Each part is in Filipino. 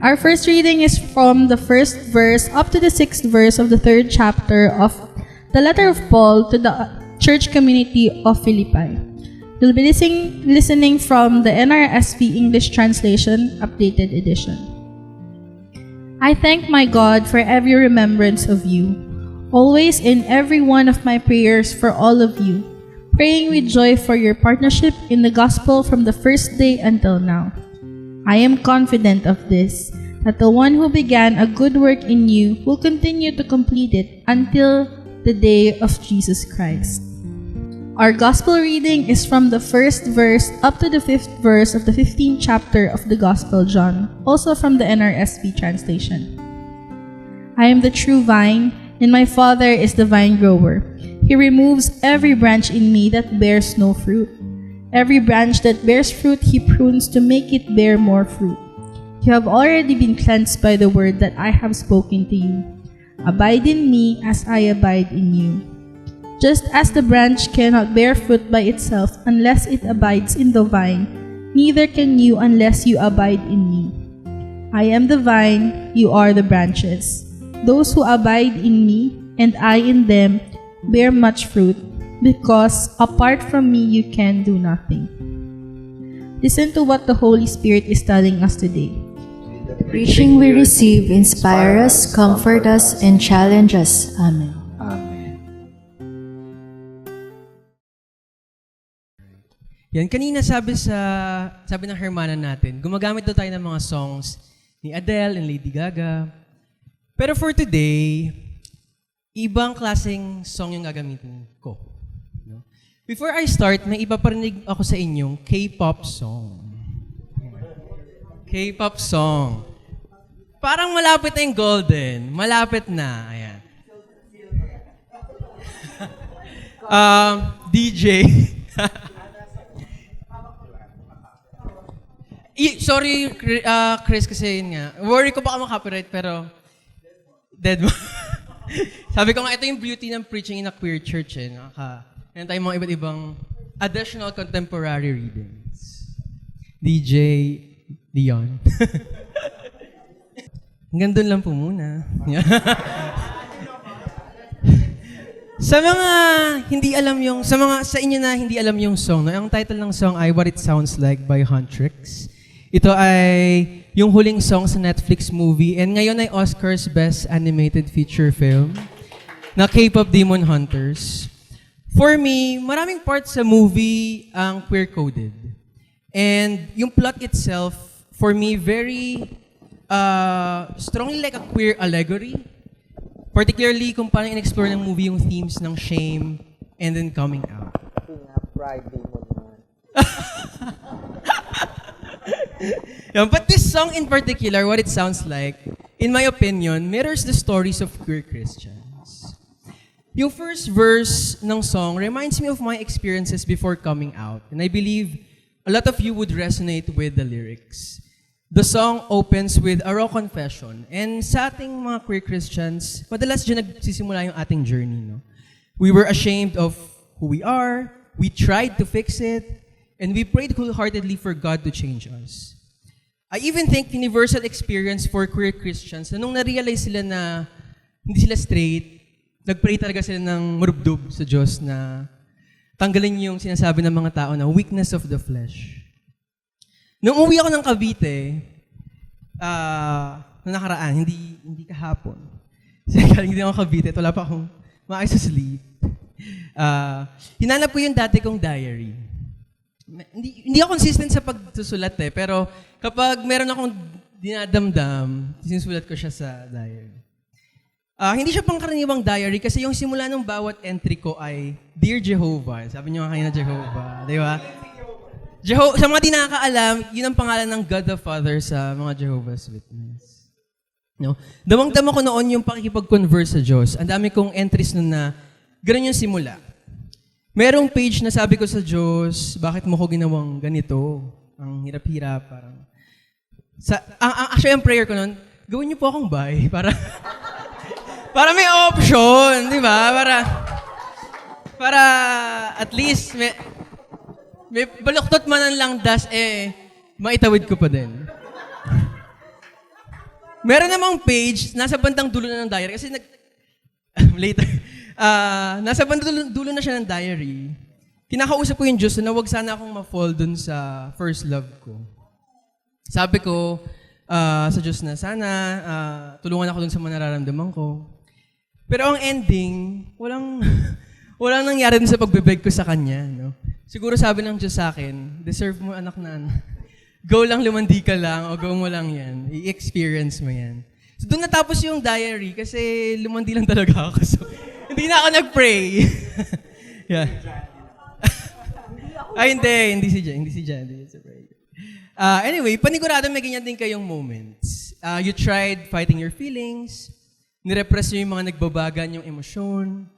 Our first reading is from the first verse up to the sixth verse of the third chapter of the letter of Paul to the church community of Philippi. We'll be listening from the NRSV English Translation, Updated Edition. I thank my God for every remembrance of you, always in every one of my prayers for all of you, praying with joy for your partnership in the gospel from the first day until now. I am confident of this, that the one who began a good work in you will continue to complete it until the day of Jesus Christ. Our gospel reading is from the first verse up to the fifth verse of the 15th chapter of the Gospel John, also from the NRSV translation. I am the true vine, and my Father is the vine grower. He removes every branch in me that bears no fruit. Every branch that bears fruit, he prunes to make it bear more fruit. You have already been cleansed by the word that I have spoken to you. Abide in me as I abide in you. Just as the branch cannot bear fruit by itself unless it abides in the vine, neither can you unless you abide in me. I am the vine, you are the branches. Those who abide in me, and I in them, bear much fruit, because apart from me you can do nothing. Listen to what the Holy Spirit is telling us today. The preaching we receive inspire us, comfort us, and challenge us. Amen. Yan, kanina sabi ng hermana natin, gumagamit daw tayo ng mga songs ni Adele and Lady Gaga. Pero for today, ibang klaseng song yung gagamitin ko. No? Before I start, may ipaparinig ako sa inyong K-pop song. K-pop song. Parang malapit na yung golden. Malapit na. Ayan. DJ. Sorry, Chris, kasi yun nga. Worry ko baka makapiright, pero dead mo. Sabi ko nga, ito yung beauty ng preaching in a queer church. Meron tayong mga iba't ibang additional contemporary readings. DJ Leon. Hanggang doon lang po muna. Sa mga hindi alam yung, sa inyo na hindi alam yung song, no? Ang title ng song ay What It Sounds Like by Huntrix. Ito ay yung huling song sa Netflix movie and ngayon ay Oscar's Best Animated Feature Film na K-pop Demon Hunters. For me, maraming parts sa movie ang queer-coded. And yung plot itself, for me, very strongly like a queer allegory. Particularly kung paano in-explore ng movie yung themes ng shame and then coming out. Pride demon man. Yeah, but this song in particular, What It Sounds Like, in my opinion, mirrors the stories of queer Christians. Yung first verse ng song reminds me of my experiences before coming out, and I believe a lot of you would resonate with the lyrics. The song opens with a raw confession, and sa ating mga queer Christians, madalas dyan nagsisimula yung ating journey. No? We were ashamed of who we are, we tried to fix it, and we prayed wholeheartedly for God to change us. I even think universal experience for queer Christians na nung na-realize sila na hindi sila straight, nag-pray talaga sila ng marubdob sa Diyos na tanggalin yung sinasabi ng mga tao na weakness of the flesh. Nung uwi ako ng Cavite, nung nakaraan, hindi kahapon. Kasi hindi ako Cavite, wala pa akong maayos sa sleep. Hinanap ko yung dati kong diary. Hindi ako consistent sa pagsusulat pero kapag meron akong dinadamdam, sinusulat ko siya sa diary. Hindi siya pangkaraniwang diary kasi yung simula ng bawat entry ko ay Dear Jehovah. Sabi niyo nga kanina Jehovah, di ba? Sa mga di nakakaalam, yun ang pangalan ng God the Father sa mga Jehovah's Witness. No? Damang-dama ko noon yung pakikipag-converse sa Diyos. Ang dami kong entries nun na ganun yung simula. Merong page na sabi ko sa Diyos, bakit mo ko ginawang ganito? Ang hirap-hirap, parang... Actually, ang prayer ko noon, gawin niyo po akong bye para... para may option, di ba? Para at least may baluktot man ang langdas, maitawid ko pa din. Meron namang page, nasa bandang dulo na ng diary. Kasi later. Nasa bandang dulo na siya ng diary. Kinakausap ko yung Diyos na wag sana akong ma-fall dun sa first love ko. Sabi ko sa Diyos na sana tulungan ako dun sa mga nararamdaman ko. Pero ang ending, walang nangyari dun sa pagbebeg ko sa Kanya. No? Siguro sabi ng Diyos sa akin, deserve mo anak na. Go lang, lumandi ka lang, o go mo lang yan. I-experience mo yan. So doon natapos yung diary kasi lumandi lang talaga ako. So hindi na ako nag-pray. Yeah. Ay, hindi si Jan. Hindi si pray. Anyway, panigurado may ganyan din kayong moments. You tried fighting your feelings, nirepress nyo yung mga nagbabagan yung emosyon.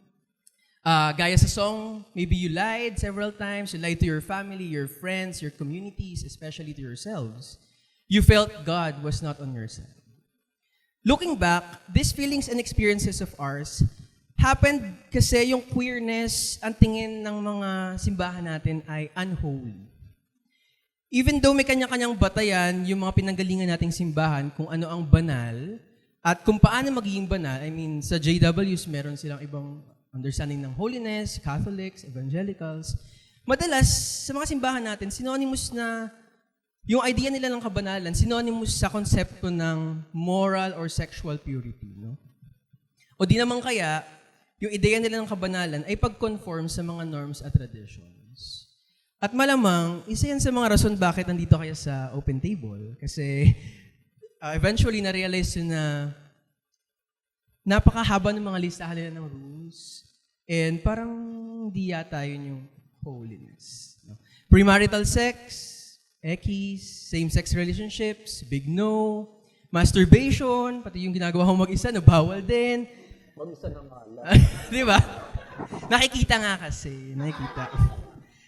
Gaya sa song, maybe you lied several times. You lied to your family, your friends, your communities, especially to yourselves. You felt God was not on your side. Looking back, these feelings and experiences of ours happened kasi yung queerness, ang tingin ng mga simbahan natin ay unholy. Even though may kanya-kanyang batayan, yung mga pinanggalingan nating simbahan kung ano ang banal, at kung paano magiging banal, I mean, sa JWs, meron silang ibang understanding ng holiness, Catholics, Evangelicals. Madalas, sa mga simbahan natin, synonymous na yung idea nila ng kabanalan, synonymous sa konsepto ng moral or sexual purity. No? O di naman kaya, yung ideya nila ng kabanalan ay pag-conform sa mga norms at traditions. At malamang, isa yan sa mga rason bakit nandito kayo sa Open Table. Kasi eventually, na-realize yun na napakahaba ng mga listahan nila ng rules. And parang hindi yata yun yung holiness. No? Premarital sex, ekis, same-sex relationships, big no, masturbation, pati yung ginagawa ko mag-isa, no, bawal din. Mag-isa na nga lang. Di ba? Nakikita nga kasi. Nakikita.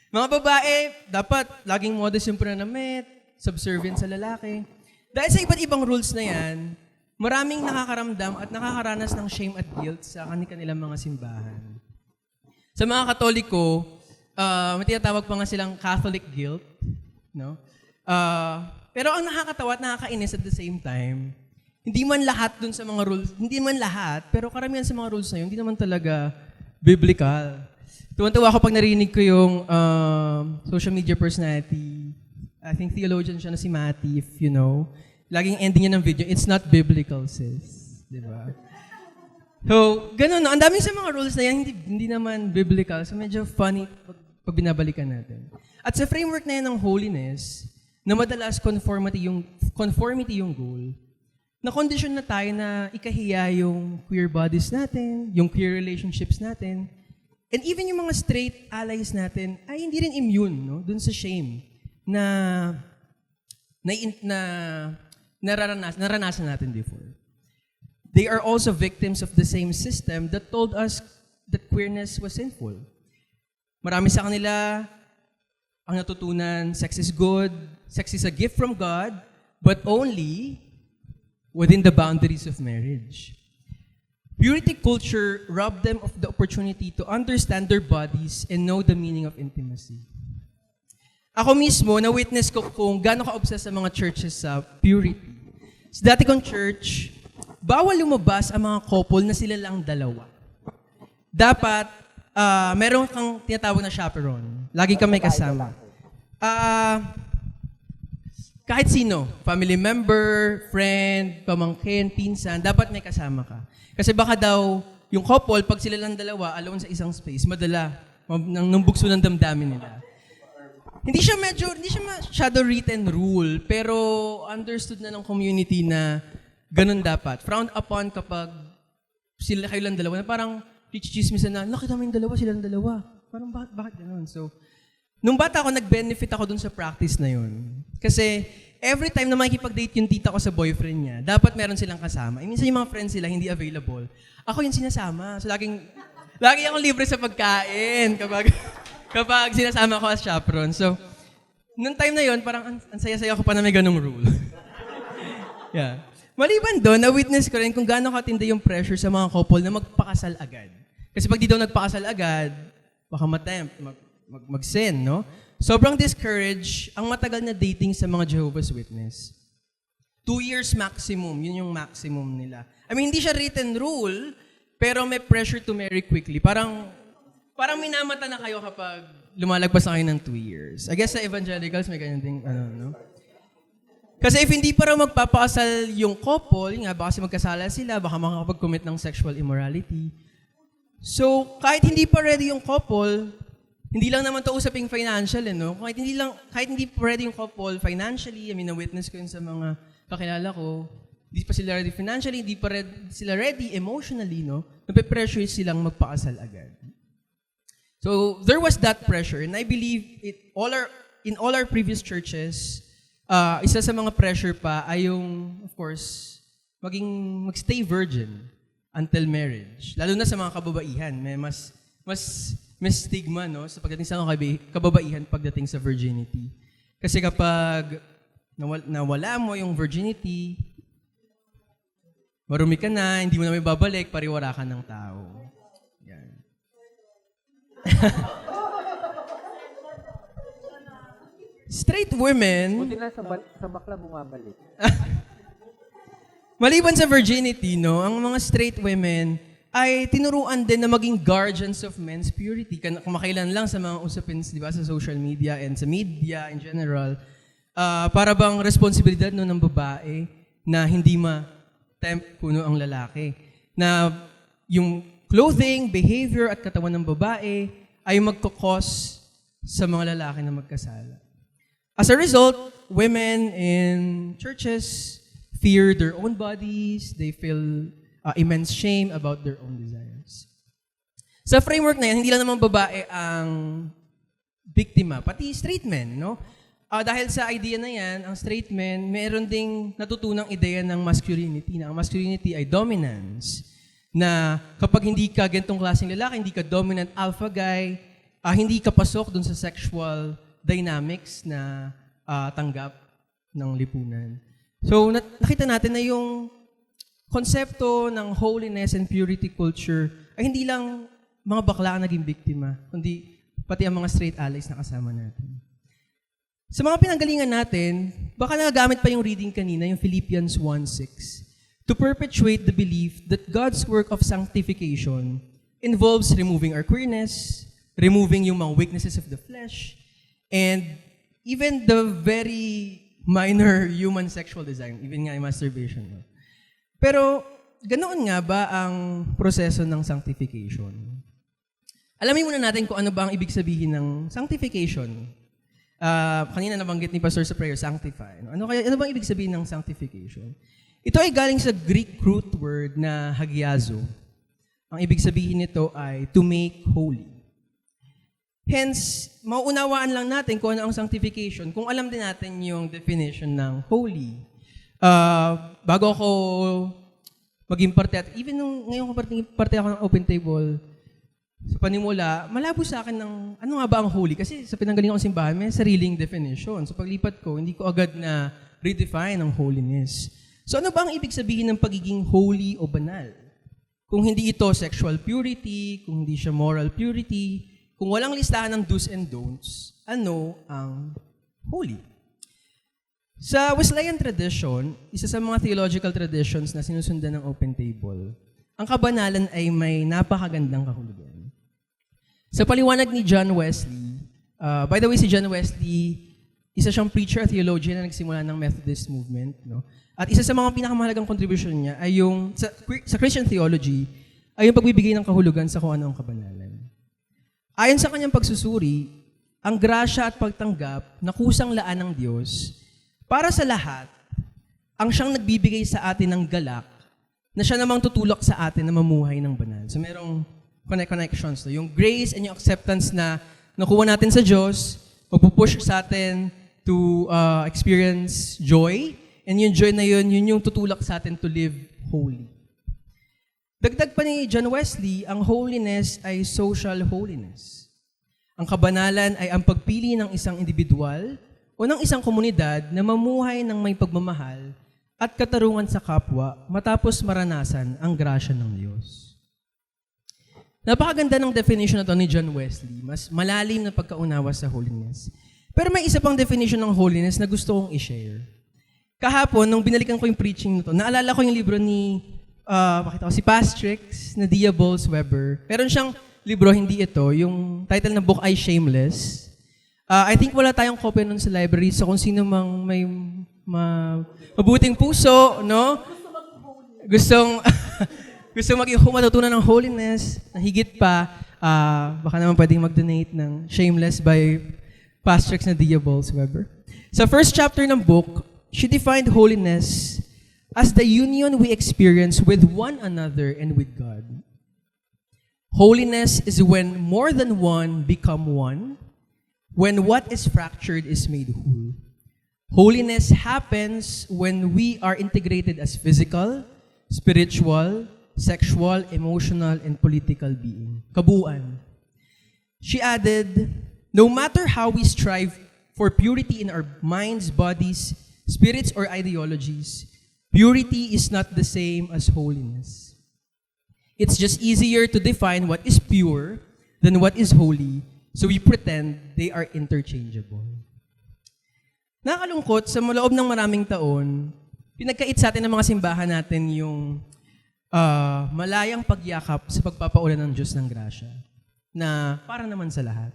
Mga babae, dapat laging modest yung pananamit, subservient sa lalaki. Dahil sa iba't ibang rules na yan, maraming nakakaramdam at nakakaranas ng shame at guilt sa kanilang mga simbahan. Sa mga Katoliko, may tinatawag pa nga silang Catholic guilt. No? Pero ang nakakatawa at nakakainis at the same time, hindi man lahat dun sa mga rules, hindi man lahat, pero karamihan sa mga rules na yun, hindi naman talaga biblical. Tuwan-tuwa ako pag narinig ko yung social media personality, I think theologian siya na si Matty, if you know. Laging ending niya ng video, it's not biblical, sis. Di ba? So, ganun, no? Ang daming sa mga rules na yan, hindi naman biblical. So, medyo funny pag binabalikan natin. At sa framework na yan ng holiness, na madalas conformity yung goal, na condition na tayo na ikahiya yung queer bodies natin, yung queer relationships natin, and even yung mga straight allies natin ay hindi rin immune, no? Dun sa shame na naranasan natin before. They are also victims of the same system that told us that queerness was sinful. Marami sa kanila ang natutunan, sex is good, sex is a gift from God, but only within the boundaries of marriage. Purity culture robbed them of the opportunity to understand their bodies and know the meaning of intimacy. Ako mismo, na-witness ko kung gaano ka-obsessed sa mga churches sa purity. Sa dati kong church, bawal lumabas ang mga couple na sila lang dalawa. Dapat, meron kang tinatawag na chaperone. Lagi kang may kasama. Kahit sino, family member, friend, pamangkin, pinsan, dapat may kasama ka. Kasi baka daw, yung couple, pag sila lang dalawa, alone sa isang space, madala, nang bugso ng damdamin nila. Hindi siya masyado written rule, pero understood na ng community na ganun dapat. Frowned upon kapag sila kayo lang dalawa, na parang chichismisan na, nakita mo yung dalawa, silang dalawa. Parang bakit ganun? So, nung bata ako, nag-benefit ako dun sa practice na yun. Kasi every time na makikipag-date yung tita ko sa boyfriend niya, dapat meron silang kasama. Minsan yung mga friends sila hindi available. Ako yung sinasama. So, lagi akong libre sa pagkain kapag sinasama ko as chaperone. So, nung time na yon parang ang saya-saya ko pa na may ganung rule. Yeah. Maliban doon, na-witness ko rin kung gaano katindi yung pressure sa mga couple na magpakasal agad. Kasi pag di daw nagpakasal agad, baka matempt, mag-sin, no? Sobrang discourage ang matagal na dating sa mga Jehovah's Witness. 2 years maximum, yun yung maximum nila. I mean, hindi siya written rule, pero may pressure to marry quickly. Parang minamata na kayo kapag lumalagpas na kayo ng 2 years. I guess sa evangelicals may ganyan ding, no? Kasi if hindi pa raw magpapakasal yung couple, nga, baka kasi magkasala sila, baka makakapag-commit ng sexual immorality. So, kahit hindi pa ready yung couple, hindi lang naman ito usaping financial, no? Kahit hindi pa ready yung couple financially, I mean, na-witness ko yun sa mga kakilala ko, hindi pa sila ready financially, hindi pa sila ready emotionally, no? Nape-pressure silang magpakasal agad. So, there was that pressure, and I believe in all our previous churches, isa sa mga pressure pa ay yung, of course, magstay virgin until marriage. Lalo na sa mga kababaihan, may mas stigma, no, sa pagdating sa mga kababaihan pagdating sa virginity. Kasi kapag nawala mo yung virginity, marumi ka na, hindi mo na may babalik, pariwara ka ng tao. Yan. Straight women, Buti na sa bakla bumabalik. maliban sa virginity, no, ang mga straight women ay tinuruan din na maging guardians of men's purity. Kumakailan lang sa mga usapin, di ba, sa social media and sa media in general, para bang responsibilidad no, ng babae na hindi ma-tempt kuno ang lalaki. Na yung clothing, behavior at katawan ng babae ay magkakos sa mga lalaki na magkasala. As a result, women in churches fear their own bodies, they feel immense shame about their own desires. Sa framework na yan, hindi lang naman babae ang biktima, pati straight men, no? Dahil sa idea na yan, ang straight men, meron ding natutunang ideya ng masculinity, na ang masculinity ay dominance, na kapag hindi ka ganitong klaseng lalaki, hindi ka dominant alpha guy, hindi ka pasok dun sa sexual dynamics na tanggap ng lipunan. So, nakita natin na yung konsepto ng holiness and purity culture ay hindi lang mga bakla ang naging biktima, kundi pati ang mga straight allies na kasama natin. Sa mga pinanggalingan natin, baka nagagamit pa yung reading kanina, yung Philippians 1:6, to perpetuate the belief that God's work of sanctification involves removing our queerness, removing yung mga weaknesses of the flesh, and even the very minor human sexual desire, even nga yung masturbation. No? Pero, ganoon nga ba ang proseso ng sanctification? Alamin muna natin kung ano ba ang ibig sabihin ng sanctification. Kanina nabanggit ni Pastor sa prayer, sanctify. Ano ba ang ibig sabihin ng sanctification? Ito ay galing sa Greek root word na hagiazo. Ang ibig sabihin nito ay to make holy. Hence, mauunawaan lang natin kung ano ang sanctification kung alam din natin yung definition ng holy. Bago ako maging parte, at even nung ngayon parte ako ng Open Table, sa panimula, malabo sa akin ng ano nga ba ang holy? Kasi sa pinanggalingan kong simbahan, may sariling definition. So paglipat ko, hindi ko agad na redefine ang holiness. So ano ba ang ibig sabihin ng pagiging holy o banal? Kung hindi ito sexual purity, kung hindi siya moral purity, kung walang listahan ng do's and don'ts, ano ang holy? Sa Wesleyan tradition, isa sa mga theological traditions na sinusundan ng Open Table, ang kabanalan ay may napakagandang kahulugan. Sa paliwanag ni John Wesley, by the way, si John Wesley, isa siyang preacher at theologian na nagsimula ng Methodist movement. No? At isa sa mga pinakamahalagang contribution niya ay yung, sa Christian theology, ay yung pagbibigay ng kahulugan sa kung ano ang kabanalan. Ayon sa kanyang pagsusuri, ang grasya at pagtanggap na kusang laan ng Diyos para sa lahat, ang siyang nagbibigay sa atin ng galak na siya namang tutulak sa atin na mamuhay ng banal. So merong connections. No? Yung grace and yung acceptance na nakuha natin sa Diyos, magpupush sa atin to experience joy, and yung joy na yun yung tutulak sa atin to live holy. Dagdag pa ni John Wesley, ang holiness ay social holiness. Ang kabanalan ay ang pagpili ng isang individual o ng isang komunidad na mamuhay ng may pagmamahal at katarungan sa kapwa matapos maranasan ang grasya ng Diyos. Napakaganda ng definition na to ni John Wesley, mas malalim na pagkaunawa sa holiness. Pero may isa pang definition ng holiness na gusto kong i-share. kahapon, nung binalikan ko yung preaching na to, naalala ko yung libro ni, pakita ko, si Pastrix na Dia Bolz-Weber. Meron siyang libro, hindi ito. Yung title ng book ay Shameless. I think wala tayong copy nun sa library, so kung sino mang may mabuting puso, no? Gustong matutunan ng holiness, na higit pa, baka naman pwedeng mag-donate ng Shameless by Pastrix na Dia Bolz-Weber. Sa first chapter ng book, she defined holiness as the union we experience with one another and with God. Holiness is when more than one become one, when what is fractured is made whole. Holiness happens when we are integrated as physical, spiritual, sexual, emotional, and political being. Kabuuan. She added, no matter how we strive for purity in our minds, bodies, spirits, or ideologies, purity is not the same as holiness. It's just easier to define what is pure than what is holy, so we pretend they are interchangeable. Nakakalungkot, sa loob ng maraming taon, pinagkait sa atin ng mga simbahan natin yung malayang pagyakap sa pagpapaulan ng Diyos ng grasya, na para naman sa lahat.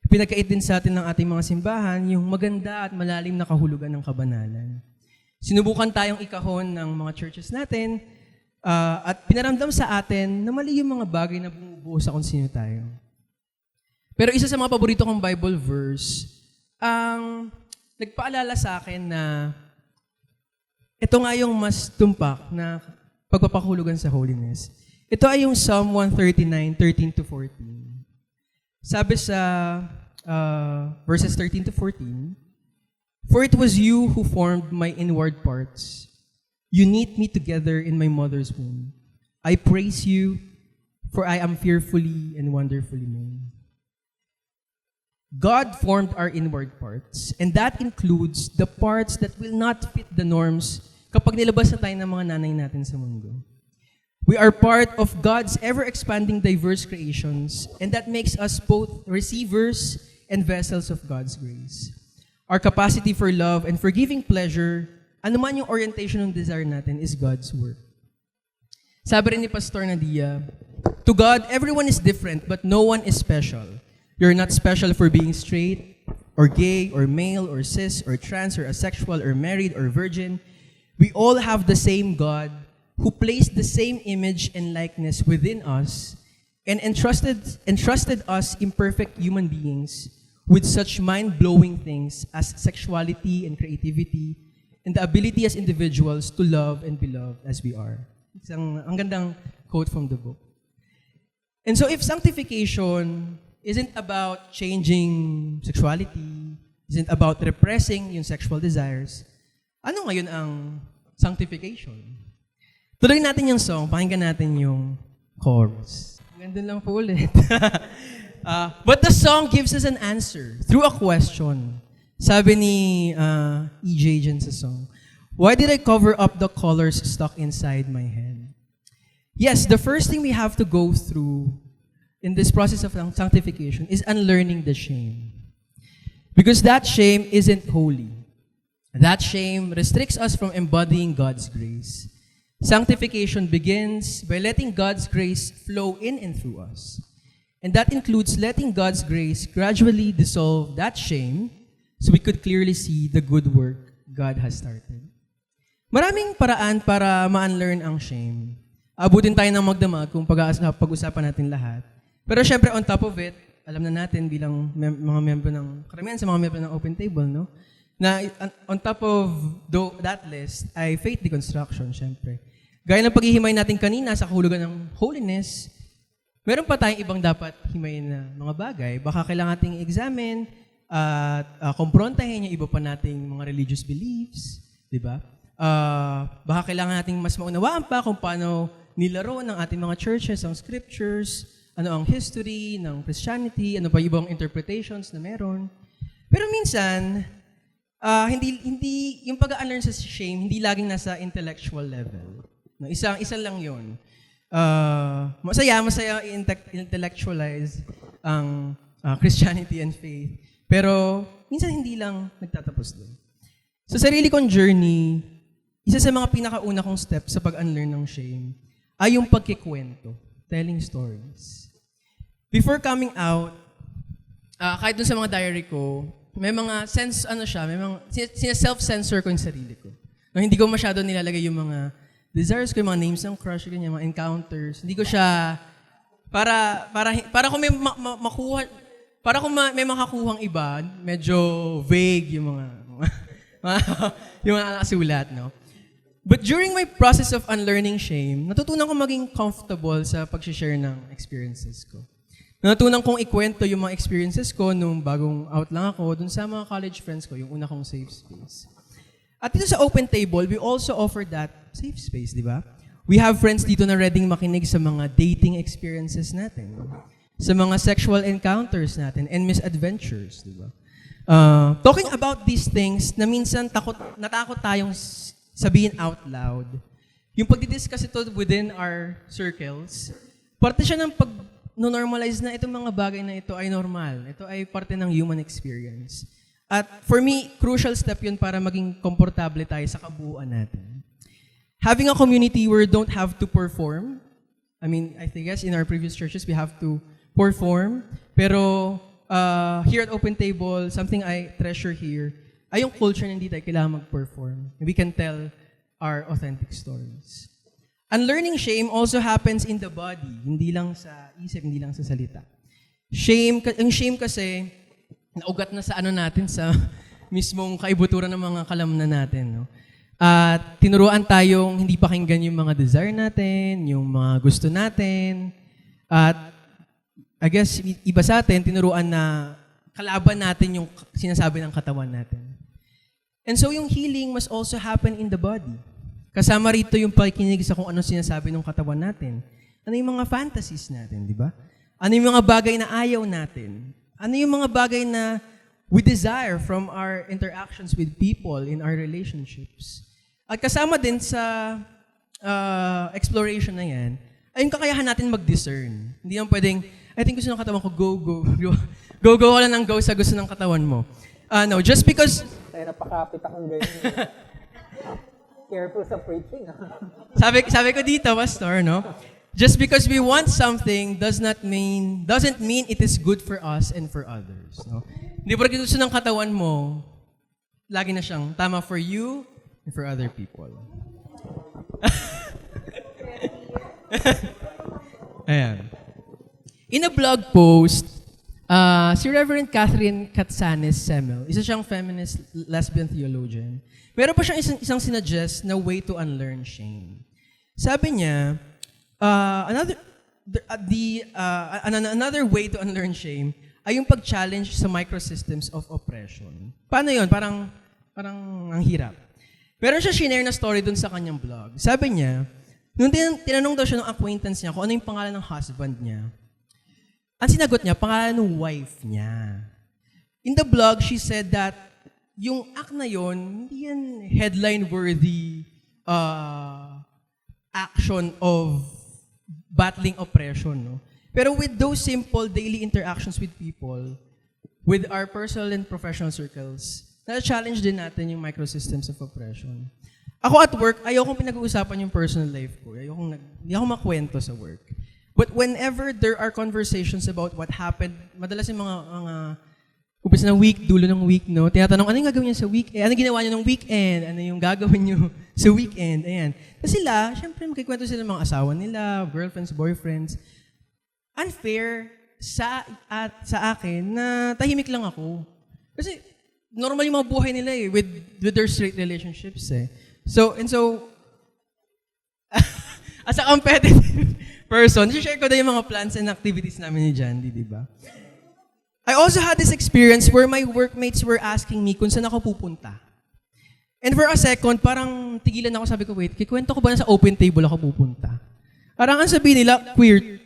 Pinagkait din sa atin ng ating mga simbahan yung maganda at malalim na kahulugan ng kabanalan. Sinubukan tayong ikahon ng mga churches natin at pinaramdam sa atin na mali yung mga bagay na bumubuo sa kung sino tayo. Pero isa sa mga paborito kong Bible verse, ang nagpaalala sa akin na ito nga yung mas tumpak na pagpapahulugan sa holiness. Ito ay yung Psalm 139:13-14. Sabi sa verses 13-14, for it was you who formed my inward parts. You knit me together in my mother's womb. I praise you, for I am fearfully and wonderfully made. God formed our inward parts, and that includes the parts that will not fit the norms kapag nilabas na tayo ng mga nanay natin sa mundo. We are part of God's ever-expanding diverse creations, and that makes us both receivers and vessels of God's grace. Our capacity for love and for giving pleasure, anuman yung orientation ng desire natin, is God's work. Sabi rin ni Pastor Nadia, to God, everyone is different, but no one is special. You're not special for being straight, or gay, or male, or cis, or trans, or asexual, or married, or virgin. We all have the same God who placed the same image and likeness within us and entrusted us imperfect human beings with such mind-blowing things as sexuality and creativity and the ability as individuals to love and be loved as we are. Ang gandang quote from the book. And so if sanctification isn't about changing sexuality, isn't about repressing yung sexual desires, ano ngayon ang sanctification? Tuloy natin yung song, pakinggan natin yung chorus. Ganda lang po ulit. But the song gives us an answer through a question. Sabi ni EJ dyan sa song, why did I cover up the colors stuck inside my head? Yes, the first thing we have to go through in this process of sanctification is unlearning the shame. Because that shame isn't holy. That shame restricts us from embodying God's grace. Sanctification begins by letting God's grace flow in and through us. And that includes letting God's grace gradually dissolve that shame so we could clearly see the good work God has started. Maraming paraan para ma-unlearn ang shame. Abutin tayo ng magdamag kung pag-usapan natin lahat. Pero syempre, on top of it, alam na natin bilang mga membro ng, karamihan sa mga membro ng Open Table, no? Na on top of that list ay faith deconstruction, syempre. Gaya ng paghihimay natin kanina sa kahulugan ng holiness, meron pa tayong ibang dapat himayin na mga bagay. Baka kailangan nating examine at komprontahin yung iba pa nating mga religious beliefs, di ba? Baka kailangan nating mas maunawaan pa kung paano nilaro ng ating mga churches ang scriptures, ano ang history ng Christianity, ano pa ibang interpretations na meron. Pero minsan, hindi yung pag-unlearn sa shame, hindi laging nasa intellectual level. No, isa lang 'yon. Masaya intellectualize ang Christianity and faith. Pero minsan hindi lang nagtatapos doon. Sa sarili kong journey, isa sa mga pinakauna kong step sa pag-unlearn ng shame ay yung pagkikwento, telling stories. Before coming out, kahit dun sa mga diary ko, may mga self-censor ko yung sarili ko. No, hindi ko masyado nilalagay yung mga desires ko, yung mga names ng crush, ganyan, mga encounters. Hindi ko siya, para kung may makakuhang iba, medyo vague yung mga yung mga nakasulat, no? But during my process of unlearning shame, natutunan ko maging comfortable sa pag-share ng experiences ko. Natutunan kong ikwento yung mga experiences ko nung bagong out lang ako dun sa mga college friends ko, yung una kong safe space. At dito sa Open Table, we also offer that safe space, di ba? We have friends dito na ready makinig sa mga dating experiences natin, sa mga sexual encounters natin, and misadventures, di ba? Talking about these things na minsan natakot tayong sabihin out loud, yung pagdidiscuss ito within our circles, parte siya ng pag-normalize na itong mga bagay na ito ay normal. Ito ay parte ng human experience. At for me, crucial step yun para maging komportable tayo sa kabuuan natin. Having a community where you don't have to perform, I guess in our previous churches, we have to perform, pero here at Open Table, something I treasure here, ay yung culture na hindi tayo kailangan mag-perform. We can tell our authentic stories. Unlearning shame also happens in the body, hindi lang sa isip, hindi lang sa salita. Ang shame kasi, naugat na sa natin, sa mismong kaibuturan ng mga kalamnan natin, no? At tinuruan tayong hindi pakinggan yung mga desire natin, yung mga gusto natin. At I guess, iba sa atin, tinuruan na kalaban natin yung sinasabi ng katawan natin. And so yung healing must also happen in the body. Kasama rito yung pakikinig sa kung ano sinasabi ng katawan natin. Ano yung mga fantasies natin, di ba? Ano yung mga bagay na ayaw natin? Ano yung mga bagay na we desire from our interactions with people in our relationships? At kasama din sa exploration na yan, ay yung kakayahan natin mag-discern. Hindi yung pwedeng, I think gusto ng katawan ko, go ka lang ng go sa gusto ng katawan mo. No, just because... Ay, napakapit akong ganyan. Careful sa preaching. sabi ko dito, Pastor, no? Just because we want something doesn't mean it is good for us and for others. No? Hindi porke gusto ng katawan mo, lagi na siyang tama for you and for other people. Ayan. In a blog post, si Reverend Catherine Katsanis Semel, isa siyang feminist lesbian theologian, meron pa siyang isang sinuggest na way to unlearn shame. Sabi niya, another way to unlearn shame ay yung pag-challenge sa microsystems of oppression. Paano yun? Parang ang hirap. Meron siya shinare na story dun sa kanyang blog. Sabi niya, nung tinanong daw siya ng acquaintance niya kung ano yung pangalan ng husband niya, ang sinagot niya, pangalan ng wife niya. In the blog, she said that yung act na yon, hindi yan headline-worthy action of battling oppression, no? Pero with those simple daily interactions with people, with our personal and professional circles, na-challenge din natin yung microsystems of oppression. Ako at work, ayokong pinag-uusapan yung personal life ko. Hindi ako makwento sa work. But whenever there are conversations about what happened, madalas yung mga umpisa ng week, dulo ng week, no? Tinatanong, ano yung gagawin niyo sa weekend? Ano ginawa niyo ng weekend? Ano yung gagawin niyo sa weekend? Ayan. Kasi sila, syempre, magkikwento sila ng mga asawa nila, girlfriends, boyfriends. Unfair sa akin na tahimik lang ako. Kasi normal yung mga buhay nila with their straight relationships So, as a competitive person, share ko na yung mga plans and activities namin ni Jandy, di ba? I also had this experience where my workmates were asking me kung saan ako pupunta. And for a second, parang tigilan ako, sabi ko, wait, kikwento ko ba na sa Open Table ako pupunta? Parang ang sabihin nila, queer.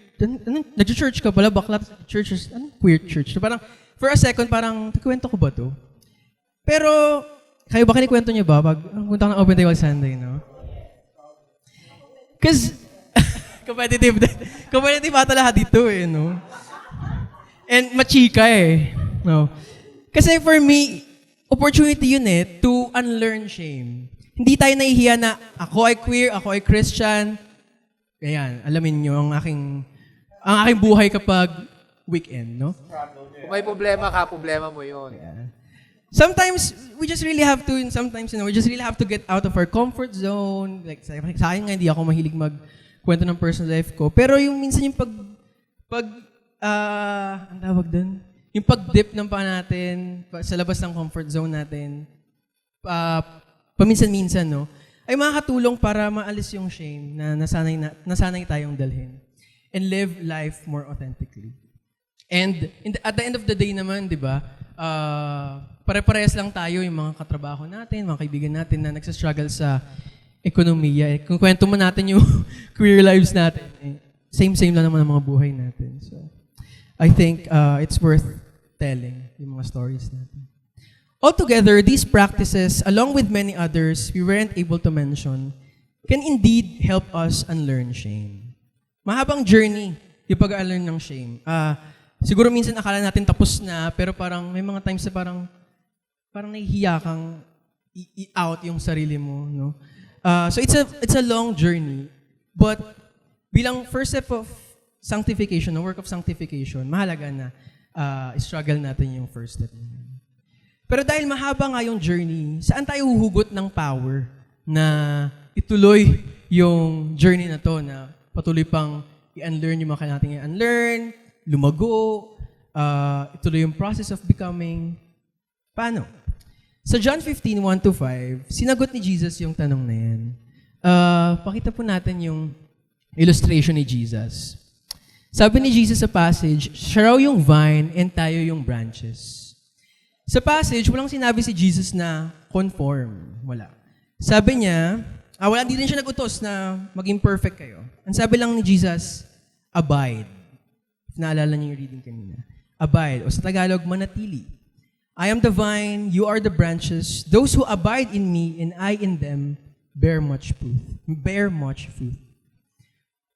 Nag-church ka pala, bakla churches, queer church. So parang, for a second, parang, kikwento ko ba to? Pero, kayo ba kinikwento niyo ba pag punta ka ng Open Table Sunday, no? Because, competitive ata lahat dito no? And machika no? Kasi for me, opportunity yun to unlearn shame. Hindi tayo nahihiya na ako ay queer, ako ay Christian. Ayan, alamin nyo ang aking buhay kapag weekend, no? Kung may problema ka, problema mo yun. Sometimes, we just really have to, and sometimes, we just really have to get out of our comfort zone. Like, sa akin nga, hindi ako mahilig magkwento ng personal life ko. Pero yung minsan yung ang tawag dun? Yung pag-dip ng paa natin, sa labas ng comfort zone natin, paminsan-minsan, no? Ay makakatulong para maalis yung shame na nasanay tayong dalhin. And live life more authentically. And at the end of the day naman, di ba, pare-parehas lang tayo yung mga katrabaho natin, mga kaibigan natin na nagsastruggle sa ekonomiya. Kung kwento mo natin yung career lives natin, same-same lang naman ang mga buhay natin. So, I think it's worth telling yung mga stories natin. Altogether, these practices, along with many others we weren't able to mention, can indeed help us unlearn shame. Mahabang journey yung pag-unlearn ng shame. Siguro minsan akala natin tapos na, pero parang may mga times na parang nahihiya kang i-out yung sarili mo, no? So it's a long journey, but bilang first step of sanctification, the work of sanctification, mahalaga na struggle natin yung first step. Pero dahil mahaba nga yung journey, saan tayo huhugot ng power na ituloy yung journey na to, na patuloy pang i-unlearn yung mga kailangan natin i-unlearn, lumago, ituloy yung process of becoming. Paano? Sa John 15:1-5, sinagot ni Jesus yung tanong na yan. Pakita po natin yung illustration ni Jesus. Sabi ni Jesus sa passage, siya raw yung vine and tayo yung branches. Sa passage, walang sinabi si Jesus na conform. Wala. Sabi niya, hindi rin siya nag-utos na maging perfect kayo. Ang sabi lang ni Jesus, abide. If naalala niyo yung reading kanina. Abide. O sa Tagalog, manatili. I am the vine, you are the branches. Those who abide in me and I in them bear much fruit. Bear much fruit.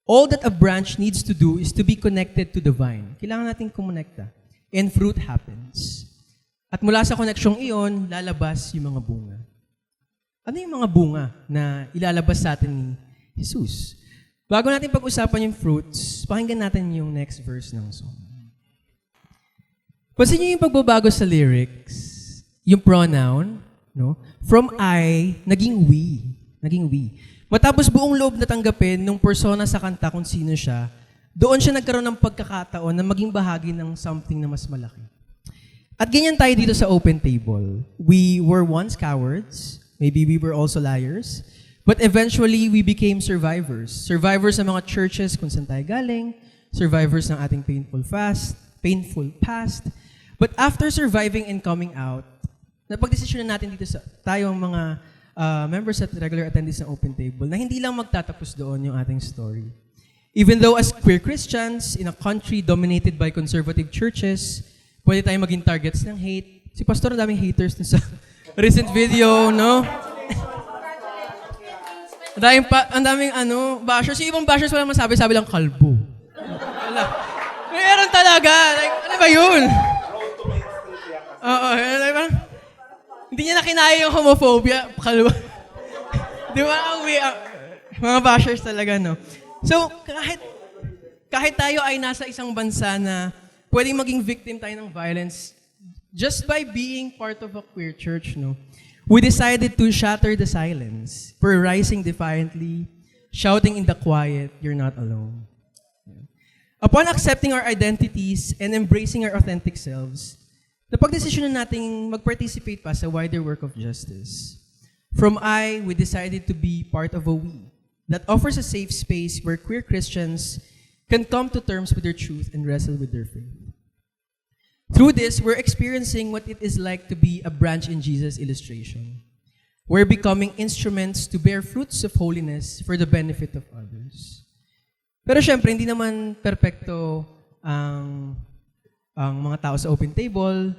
All that a branch needs to do is to be connected to the vine. Kailangan natin kumonekta. And fruit happens. At mula sa koneksyong iyon, lalabas yung mga bunga. Ano yung mga bunga na ilalabas sa atin ni Jesus? Bago natin pag-usapan yung fruits, pakinggan natin yung next verse ng song. Pansin niyo yung pagbabago sa lyrics, yung pronoun, no? From I, naging we. Naging we. Matapos buong loob na tanggapin nung persona sa kanta kung sino siya, doon siya nagkaroon ng pagkakataon na maging bahagi ng something na mas malaki. At ganyan tayo dito sa Open Table. We were once cowards, maybe we were also liars, but eventually we became survivors. Survivors ng mga churches kung saan tayo galing, survivors ng ating painful past. But after surviving and coming out, napagdesisyonan natin dito sa tayong mga members at regular attendees ng Open Table na hindi lang magtatapos doon yung ating story. Even though as queer Christians in a country dominated by conservative churches, pwede tayong maging targets ng hate. Si Pastor, ang daming haters dun sa recent video, no? Ang daming bashers. Yung ibang bashers wala masabi, sabi lang kalbo. Wala. Meron talaga. Like, ano ba yun? Oo. Hindi niya na kinaya yung homophobia. Kalbo. Di ba? Mga bashers talaga, no? So, kahit tayo ay nasa isang bansa na pwedeng maging victim tayo ng violence just by being part of a queer church, no? We decided to shatter the silence. We're rising defiantly, shouting in the quiet, you're not alone. Upon accepting our identities and embracing our authentic selves, napagdesisyonan nating mag-participate pa sa wider work of justice. From I, we decided to be part of a we that offers a safe space where queer Christians can come to terms with their truth and wrestle with their faith. Through this, we're experiencing what it is like to be a branch in Jesus' illustration. We're becoming instruments to bear fruits of holiness for the benefit of others. Pero syempre, hindi naman perpekto ang mga tao sa Open Table,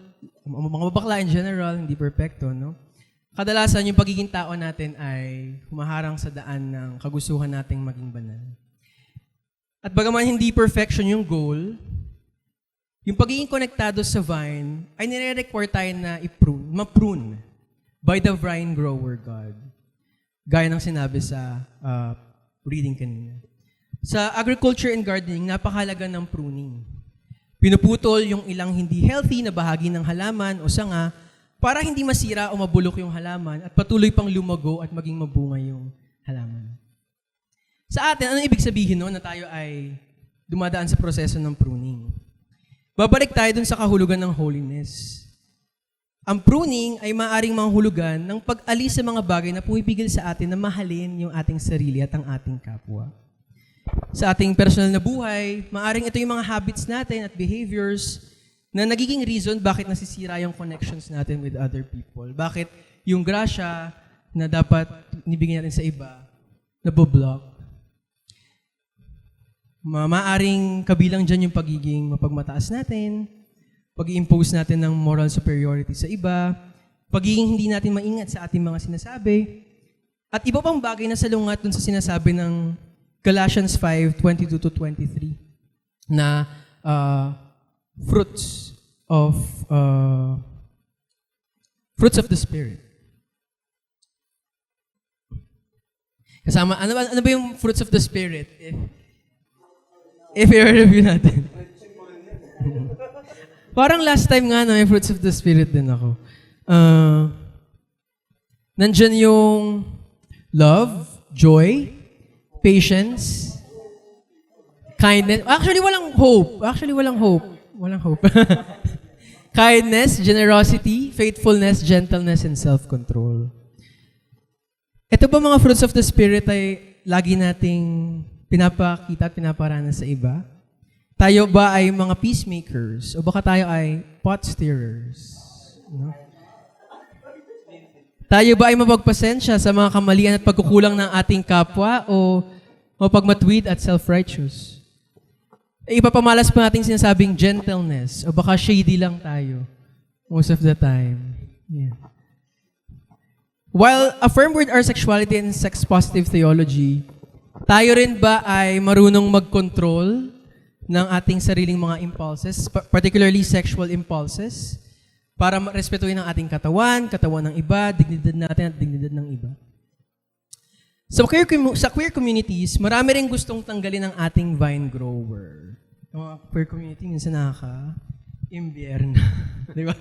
mga bakla in general, hindi perpekto, no? Kadalasan, yung pagiging tao natin ay humaharang sa daan ng kagustuhan nating maging banal. At bagaman hindi perfection yung goal, yung pagiging konektado sa vine ay nire-require tayo na ma-prune by the vine grower God. Gaya ng sinabi sa reading kanina. Sa agriculture and gardening, napakahalaga ng pruning. Pinuputol yung ilang hindi healthy na bahagi ng halaman o sanga para hindi masira o mabulok yung halaman at patuloy pang lumago at maging mabunga yung halaman. Sa atin, ano ibig sabihin no, na tayo ay dumadaan sa proseso ng pruning? Babalik tayo dun sa kahulugan ng holiness. Ang pruning ay maaaring manghulugan ng pag-alis sa mga bagay na pumipigil sa atin na mahalin yung ating sarili at ang ating kapwa. Sa ating personal na buhay, maaaring ito yung mga habits natin at behaviors na nagiging reason bakit nasisira yung connections natin with other people. Bakit yung grasya na dapat nibigyan natin sa iba, naboblock. Maaaring kabilang dyan yung pagiging mapagmataas natin, pag-i-impose natin ng moral superiority sa iba, pagiging hindi natin maingat sa ating mga sinasabi, at iba pang bagay na salungat dun sa sinasabi ng Galatians 5:22-23 na fruits of the Spirit. Kasama, ano ba yung fruits of the Spirit? If i-review natin. Parang last time nga, may fruits of the Spirit din ako. Nandyan yung love, joy, patience, kindness. Actually, walang hope. Walang hope. Kindness, generosity, faithfulness, gentleness, and self-control. Ito ba mga fruits of the Spirit ay lagi nating pinapakita at pinaparanas sa iba? Tayo ba ay mga peacemakers? O baka tayo ay pot stirrers? No? Tayo ba ay mapagpasensya sa mga kamalian at pagkukulang ng ating kapwa o mapagmatwid at self-righteous? Ipapamalas pa natin sinasabing gentleness o baka shady lang tayo most of the time. Yeah. While affirmed with our sexuality and sex-positive theology, tayo rin ba ay marunong mag-control ng ating sariling mga impulses, particularly sexual impulses, para respetuhin ang ating katawan ng iba, dignidad natin at dignidad ng iba. Sa queer communities, marami rin gustong tanggalin ang ating vine grower. Yung mga queer community, minsan nakaka-imbierna. Di ba?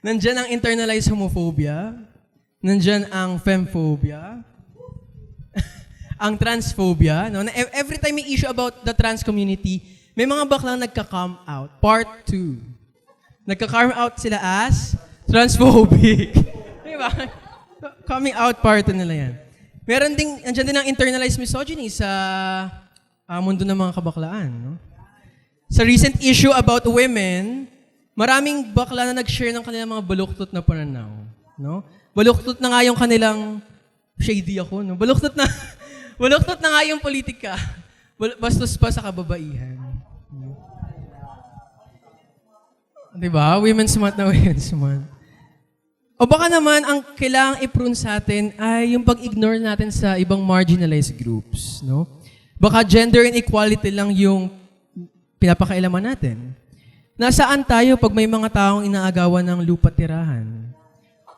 Nandyan ang internalized homophobia, nandyan ang femphobia, ang transphobia. No? Every time may issue about the trans community, may mga baklang nagka-come out. Part 2. Nagka-come out sila as transphobic. Diba? Coming out part nila yan. Meron ding, andyan din ang internalized misogyny sa mundo ng mga kabaklaan. No? Sa recent issue about women, maraming bakla na nag-share ng kanilang mga baluktot na pananaw. No? Baluktot na nga yung kanilang, shady ako, no? Baluktot na nga yung politika. Bastos pa sa kababaihan. Diba? Women's Month na Women's Month. O baka naman, ang kailangang i-prune sa atin ay yung pag-ignore natin sa ibang marginalized groups. No? Baka gender inequality lang yung pinapakailaman natin. Nasaan tayo pag may mga taong inaagawan ng lupa tirahan?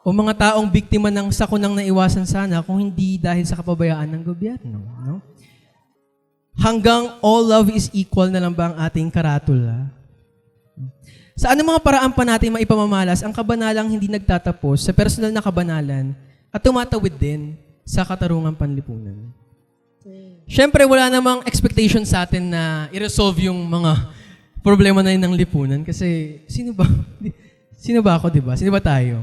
O mga taong biktima ng sakunang naiwasan sana kung hindi dahil sa kapabayaan ng gobyerno? No? Hanggang all love is equal na lang ba ang ating karatula? Sa anong mga paraan pa natin maipamamalas ang kabanalang hindi nagtatapos sa personal na kabanalan at tumatawid din sa katarungang panlipunan? Siyempre, wala namang expectation sa atin na i-resolve yung mga problema na yun ng lipunan kasi sino ba? Sino ba ako, di ba? Sino ba tayo?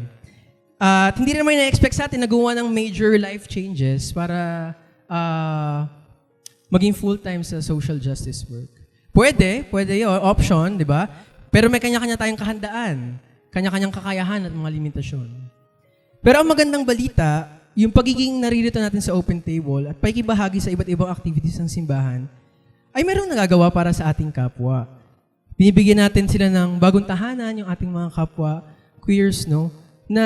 At hindi rin naman na-expect sa atin na gumawa ng major life changes para maging full-time sa social justice work. Pwede yun, option, di ba? Pero may kanya-kanya tayong kahandaan, kanya-kanyang kakayahan at mga limitasyon. Pero ang magandang balita, yung pagiging naririto natin sa open table at pakikibahagi sa iba't ibang activities ng simbahan, ay mayroong nagagawa para sa ating kapwa. Binibigyan natin sila ng bagong tahanan, yung ating mga kapwa queers, no? Na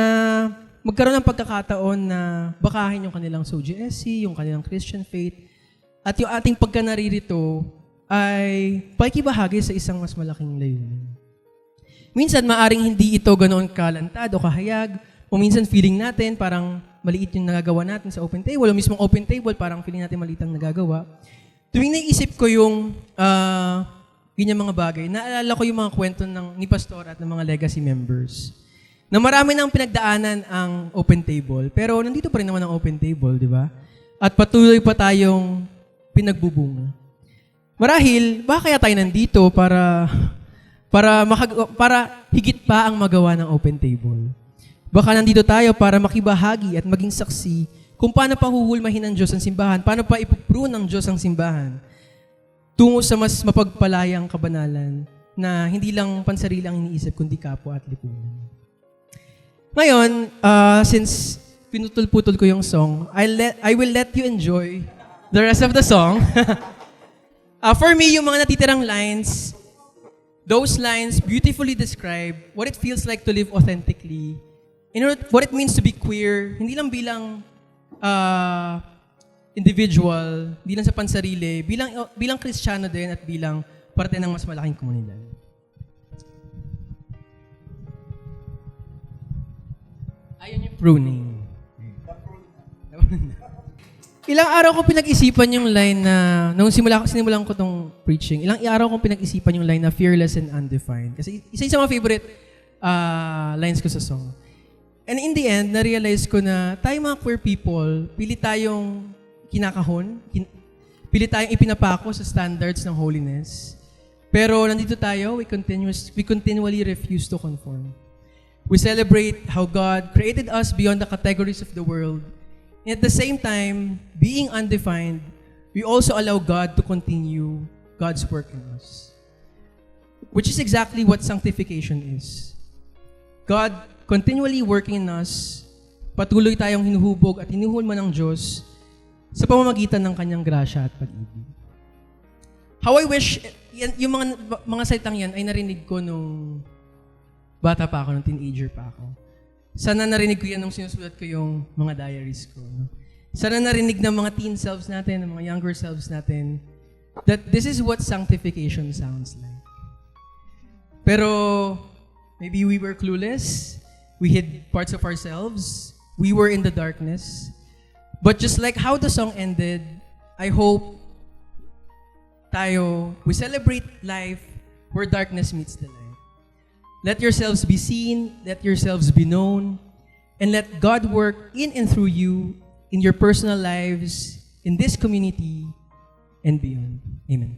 magkaroon ng pagkakataon na bakahin yung kanilang SOGSC, yung kanilang Christian faith, at yung ating pagka naririto ay pakikibahagi sa isang mas malaking layunin. minsan maaring hindi ito ganoon kalantad o kahayag, o minsan feeling natin parang maliit yung nagagawa natin sa open table, o mismong open table parang feeling natin maliit ang nagagawa. Tuwing naisip ko yung ganyan mga bagay, naalala ko yung mga kwento ni Pastor at ng mga legacy members. Na marami nang pinagdaanan ang open table, pero nandito pa rin naman ang open table, di ba? At patuloy pa tayong pinagbubunga. Marahil, baka kaya tayo nandito para higit pa ang magawa ng open table. Baka nandito tayo para makibahagi at maging saksi kung paano pa huhulmahin ng Diyos ang simbahan, paano pa ipuprune ng Diyos ang simbahan tungo sa mas mapagpalayang kabanalan na hindi lang pansarili ang iniisip, kundi kapwa at lipunan. Ngayon, since pinutol-putol ko yung song, I will let you enjoy the rest of the song. For me, yung mga natitirang lines, those lines beautifully describe what it feels like to live authentically, and what it means to be queer, hindi lang bilang individual, bilang sa pansarili, bilang Kristiyano din at bilang parte ng mas malaking komunidad. Ayun yung pruning. Ilang araw ko pinag-isipan yung line na, nung sinimulan ko tong preaching, ilang araw ko pinag-isipan yung line na fearless and undefined. Kasi isa sa mga favorite lines ko sa song. And in the end, na-realize ko na tayo mga queer people, pili tayong kinakahon, pili tayong ipinapako sa standards ng holiness. Pero nandito tayo, we continually refuse to conform. We celebrate how God created us beyond the categories of the world. And at the same time, being undefined, we also allow God to continue God's work in us. Which is exactly what sanctification is. God continually working in us, patuloy tayong hinuhubog at hinuhulma ng Diyos sa pamamagitan ng kanyang grasya at pag-ibig. How I wish, yung mga salitang yan ay narinig ko nung bata pa ako, nung teenager pa ako. Sana narinig ko yan nung sinusulat ko yung mga diaries ko. No? Sana narinig ng mga teen selves natin, ng mga younger selves natin, that this is what sanctification sounds like. Pero maybe we were clueless. We hid parts of ourselves. We were in the darkness. But just like how the song ended, I hope we celebrate life where darkness meets the light. Let yourselves be seen, let yourselves be known, and let God work in and through you in your personal lives, in this community, and beyond. Amen.